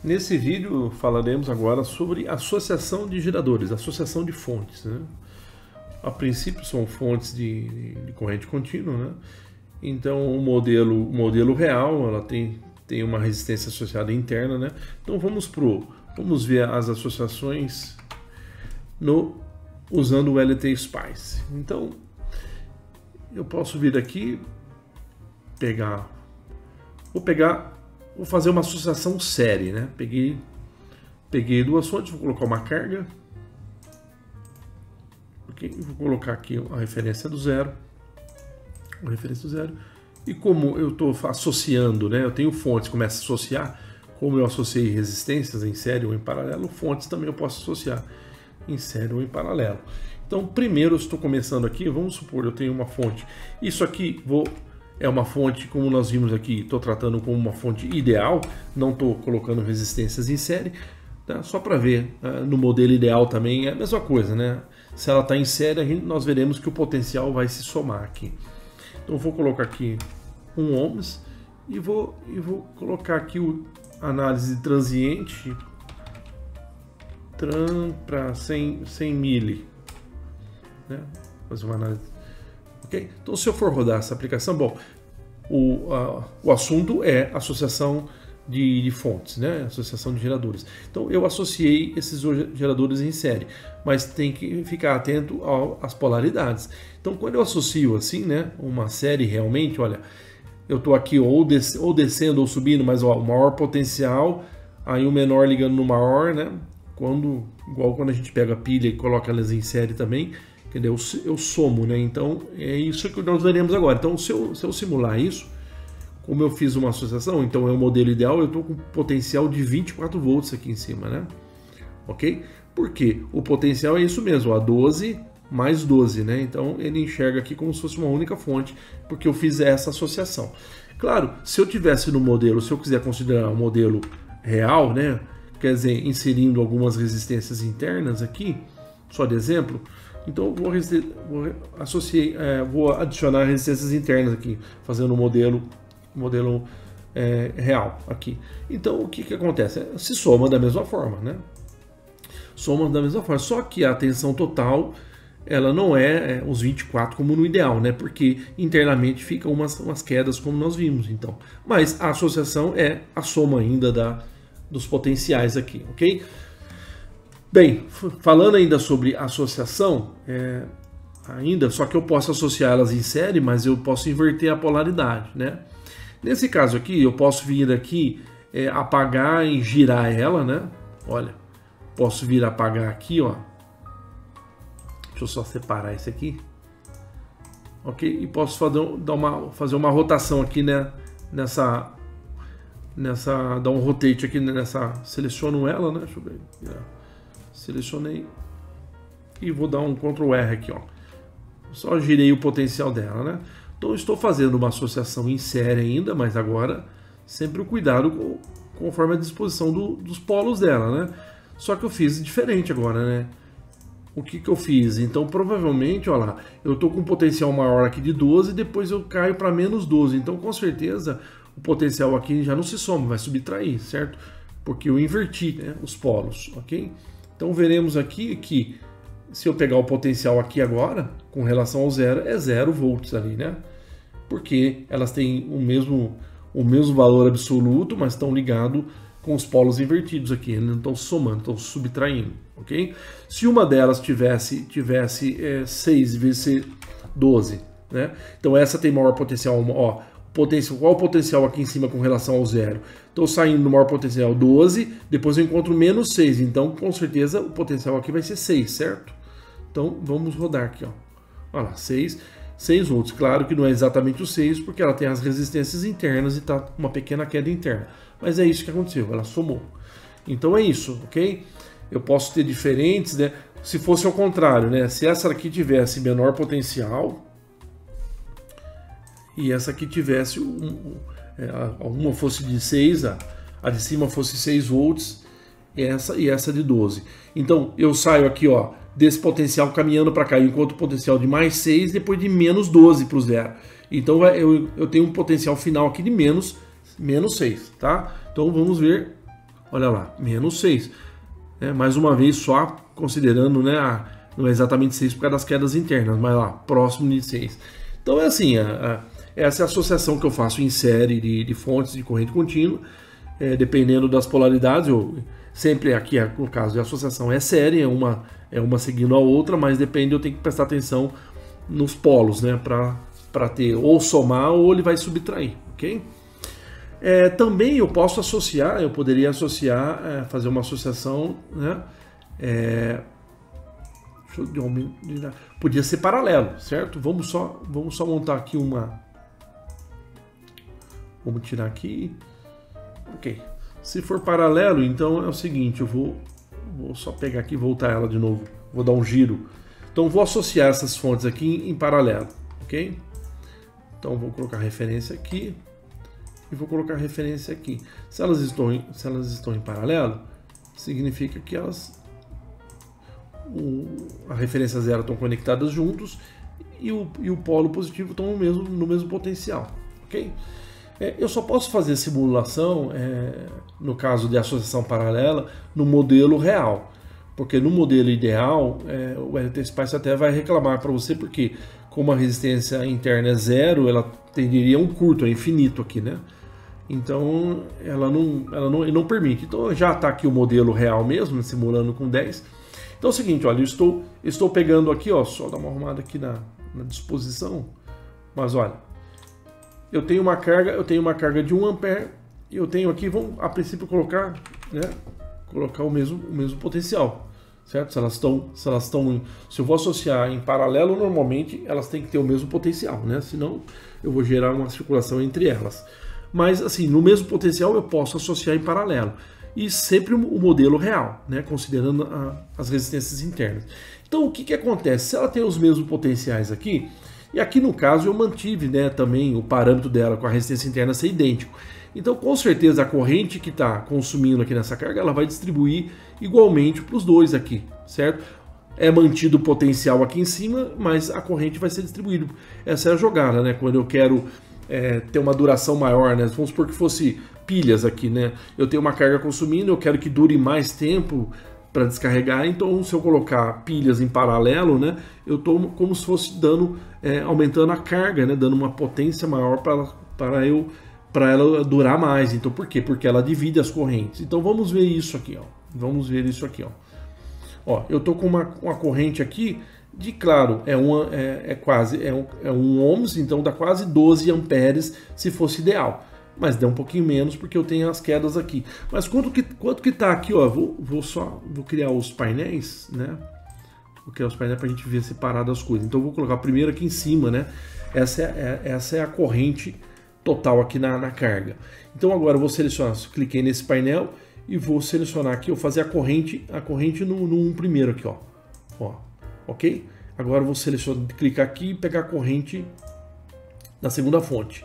Nesse vídeo falaremos agora sobre associação de geradores, associação de fontes, né? A princípio são fontes de corrente contínua, né? Então o modelo real ela tem uma resistência associada interna, né? Então vamos ver as associações usando o LT Spice. Então eu posso vir aqui vou fazer uma associação série, né? Peguei duas fontes, vou colocar uma carga. Ok? Vou colocar aqui a referência do zero. E como eu estou associando, né? Eu tenho fontes, começo a associar. Como eu associei resistências em série ou em paralelo, fontes também eu posso associar em série ou em paralelo. Então, primeiro eu estou começando aqui, vamos supor, eu tenho uma fonte. Isso aqui é uma fonte, como nós vimos aqui, estou tratando como uma fonte ideal, não estou colocando resistências em série, tá? Só para ver, no modelo ideal também é a mesma coisa, né? Se ela está em série, nós veremos que o potencial vai se somar aqui. Então vou colocar aqui 1 ohms e vou colocar aqui a análise transiente para 100 mili, né? Fazer uma análise. Okay? Então, se eu for rodar essa aplicação, bom, o assunto é associação de fontes, né? Associação de geradores. Então, eu associei esses geradores em série, mas tem que ficar atento às polaridades. Então, quando eu associo assim, né, uma série realmente, olha, eu estou aqui ou descendo ou subindo, mas ó, o maior potencial, aí o menor ligando no maior, né? Igual quando a gente pega a pilha e coloca elas em série também, entendeu? Eu somo, né? Então é isso que nós veremos agora. Então se eu simular isso, como eu fiz uma associação, então é o modelo ideal, eu estou com potencial de 24 volts aqui em cima, né? Ok? Porque o potencial é isso mesmo, a 12 mais 12, né? Então ele enxerga aqui como se fosse uma única fonte, porque eu fiz essa associação. Claro, se eu tivesse no modelo, se eu quiser considerar um modelo real, né? Quer dizer, inserindo algumas resistências internas aqui, só de exemplo, então vou adicionar resistências internas aqui, fazendo um modelo real aqui. Então o que acontece? Se soma da mesma forma, né? Soma da mesma forma, só que a tensão total ela não é os 24 como no ideal, né? Porque internamente ficam umas quedas como nós vimos, então. Mas a associação é a soma ainda dos potenciais aqui, ok? Bem, falando ainda sobre associação, só que eu posso associar elas em série, mas eu posso inverter a polaridade, né? Nesse caso aqui, eu posso vir aqui, apagar e girar ela, né? Olha, posso vir apagar aqui, ó. Deixa eu só separar esse aqui. Ok? E posso fazer uma rotação aqui, né? Dar um rotate aqui seleciono ela, né? Deixa eu ver. Selecionei e vou dar um Ctrl R aqui, ó. Só girei o potencial dela, né? Então estou fazendo uma associação em série ainda, mas agora sempre o cuidado conforme a disposição dos polos dela, né? Só que eu fiz diferente agora, né? O que eu fiz? Então provavelmente, olha lá, eu estou com um potencial maior aqui de 12, depois eu caio para menos 12. Então com certeza o potencial aqui já não se soma, vai subtrair, certo? Porque eu inverti, né, os polos, ok? Então veremos aqui que se eu pegar o potencial aqui agora, com relação ao zero, é 0 volts ali, né? Porque elas têm o mesmo valor absoluto, mas estão ligados com os polos invertidos aqui, não estão somando, estão subtraindo, ok? Se uma delas tivesse 6 vezes 12, né? Então essa tem maior potencial, ó, qual o potencial aqui em cima com relação ao zero? Estou saindo do maior potencial 12, depois eu encontro menos 6, então com certeza o potencial aqui vai ser 6, certo? Então vamos rodar aqui, ó. Olha lá, 6 volts. Claro que não é exatamente o 6, porque ela tem as resistências internas e está uma pequena queda interna. Mas é isso que aconteceu, ela somou. Então é isso, ok? Eu posso ter diferentes, né? Se fosse ao contrário, né? Se essa aqui tivesse menor potencial e essa aqui tivesse alguma fosse de 6, a de cima fosse 6 volts e essa de 12. Então eu saio aqui, ó, desse potencial caminhando para cá, enquanto o potencial de mais 6, depois de menos 12 para o zero. Então eu tenho um potencial final aqui de menos 6, tá? Então vamos ver olha lá, menos 6. Mais uma vez só considerando, né, não é exatamente 6 por causa das quedas internas, mas lá, próximo de 6. Então é assim, essa é a associação que eu faço em série de fontes de corrente contínua, dependendo das polaridades. Sempre aqui, no caso de associação, é série, é uma seguindo a outra, mas depende, eu tenho que prestar atenção nos polos, né, para ter ou somar ou ele vai subtrair, ok? Também eu posso associar, eu poderia associar, fazer uma associação, né? Podia ser paralelo, certo? Vamos só montar aqui uma. Vamos tirar aqui. Ok. Se for paralelo, então é o seguinte, eu vou só pegar aqui e voltar ela de novo. Vou dar um giro. Então vou associar essas fontes aqui em paralelo, ok? Então vou colocar referência aqui e vou colocar referência aqui. Se elas estão em paralelo, significa que a referência zero estão conectadas juntos e o polo positivo estão no mesmo potencial, ok? Eu só posso fazer simulação, no caso de associação paralela, no modelo real, porque no modelo ideal, o LTSpice até vai reclamar para você, porque como a resistência interna é zero, ela tenderia a um curto, é infinito aqui, né? Então, ela não permite. Então, já está aqui o modelo real mesmo, simulando com 10. Então é o seguinte, olha, eu estou pegando aqui, ó, só dar uma arrumada aqui na disposição, mas olha, eu tenho uma carga de 1 ampere, e eu tenho aqui, vamos a princípio colocar o mesmo potencial, certo? Se eu vou associar em paralelo, normalmente elas têm que ter o mesmo potencial, né? Senão eu vou gerar uma circulação entre elas. Mas assim, no mesmo potencial eu posso associar em paralelo. E sempre o modelo real, né, considerando as resistências internas. Então o que acontece? Se ela tem os mesmos potenciais aqui, e aqui no caso eu mantive, né, também o parâmetro dela com a resistência interna ser idêntico. Então com certeza a corrente que está consumindo aqui nessa carga, ela vai distribuir igualmente para os dois aqui, certo? É mantido o potencial aqui em cima, mas a corrente vai ser distribuída. Essa é a jogada, né? Quando eu quero ter uma duração maior, né? Vamos supor que fosse pilhas aqui, né? Eu tenho uma carga consumindo, eu quero que dure mais tempo para descarregar, então se eu colocar pilhas em paralelo, né? Eu estou como se fosse aumentando a carga, né? Dando uma potência maior para ela durar mais. Então por quê? Porque ela divide as correntes. Então vamos ver isso aqui, ó. Vamos ver isso aqui, ó. Eu estou com uma corrente aqui de, claro, é 1 ohms, então dá quase 12 amperes se fosse ideal. Mas dá um pouquinho menos porque eu tenho as quedas aqui. Mas quanto que tá aqui, ó? Vou criar os painéis, né? Vou criar os painéis para a gente ver separado as coisas. Então eu vou colocar primeiro aqui em cima, né? Essa é a corrente total aqui na carga. Então agora eu vou selecionar, cliquei nesse painel e vou selecionar aqui, eu vou fazer a corrente no primeiro aqui, ó. Ok? Agora eu vou clicar aqui e pegar a corrente da segunda fonte.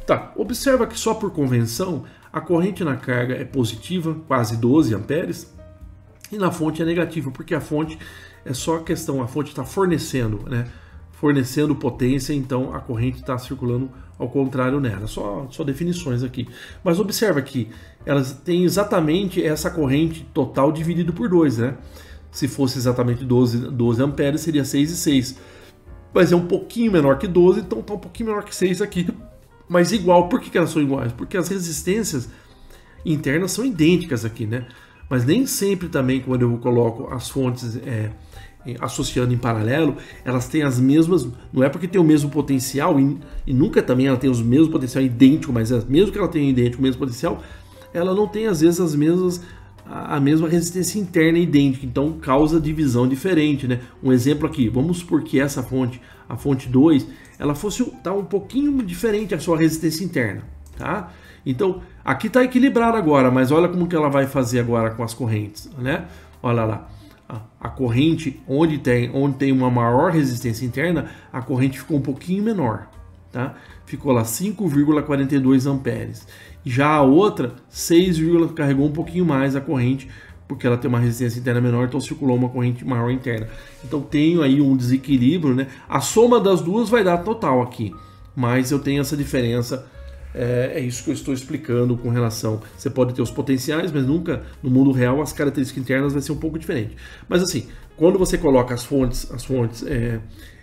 Tá, observa que só por convenção a corrente na carga é positiva, quase 12 amperes, e na fonte é negativa, porque a fonte é só a questão, a fonte está fornecendo, né? Fornecendo potência, então a corrente está circulando ao contrário nela. Só definições aqui. Mas observa que elas têm exatamente essa corrente total dividido por 2, né? Se fosse exatamente 12 amperes, seria 6 e 6. Mas é um pouquinho menor que 12, então está um pouquinho menor que 6 aqui. Mas igual. Por que elas são iguais? Porque as resistências internas são idênticas aqui, né? Mas nem sempre também, quando eu coloco as fontes associando em paralelo, elas têm as mesmas, não é porque tem o mesmo potencial, e nunca também ela tem os mesmos potencial idêntico, mas mesmo que ela tenha idêntico, o mesmo potencial, ela não tem às vezes a mesma resistência interna idêntica, então causa divisão diferente, né? Um exemplo aqui, vamos supor que essa fonte, a fonte 2, ela fosse um pouquinho diferente a sua resistência interna, tá? Então, aqui está equilibrado agora, mas olha como que ela vai fazer agora com as correntes, né? Olha lá, a corrente onde tem uma maior resistência interna, a corrente ficou um pouquinho menor, tá? Ficou lá 5,42 amperes. Já a outra, carregou um pouquinho mais a corrente, porque ela tem uma resistência interna menor, então circulou uma corrente maior interna. Então tenho aí um desequilíbrio, né? A soma das duas vai dar total aqui, mas eu tenho essa diferença é isso que eu estou explicando com relação. Você pode ter os potenciais, mas nunca no mundo real as características internas vai ser um pouco diferente. Mas assim, quando você coloca as fontes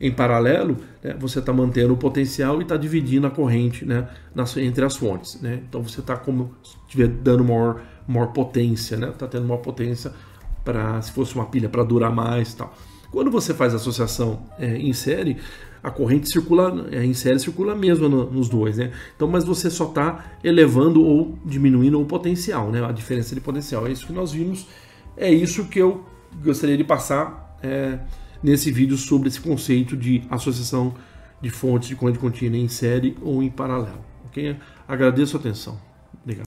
em paralelo, né, você está mantendo o potencial e está dividindo a corrente, né, entre as fontes, né? Então você está como se estiver dando maior potência, né? Está tendo maior potência para, se fosse uma pilha, para durar mais, tal. Quando você faz associação em série, a corrente circula, em série circula mesmo nos dois, né? Então, mas você só está elevando ou diminuindo o potencial, né? A diferença de potencial. É isso que nós vimos, é isso que eu gostaria de passar nesse vídeo sobre esse conceito de associação de fontes de corrente contínua em série ou em paralelo. Ok? Agradeço a atenção. Obrigado.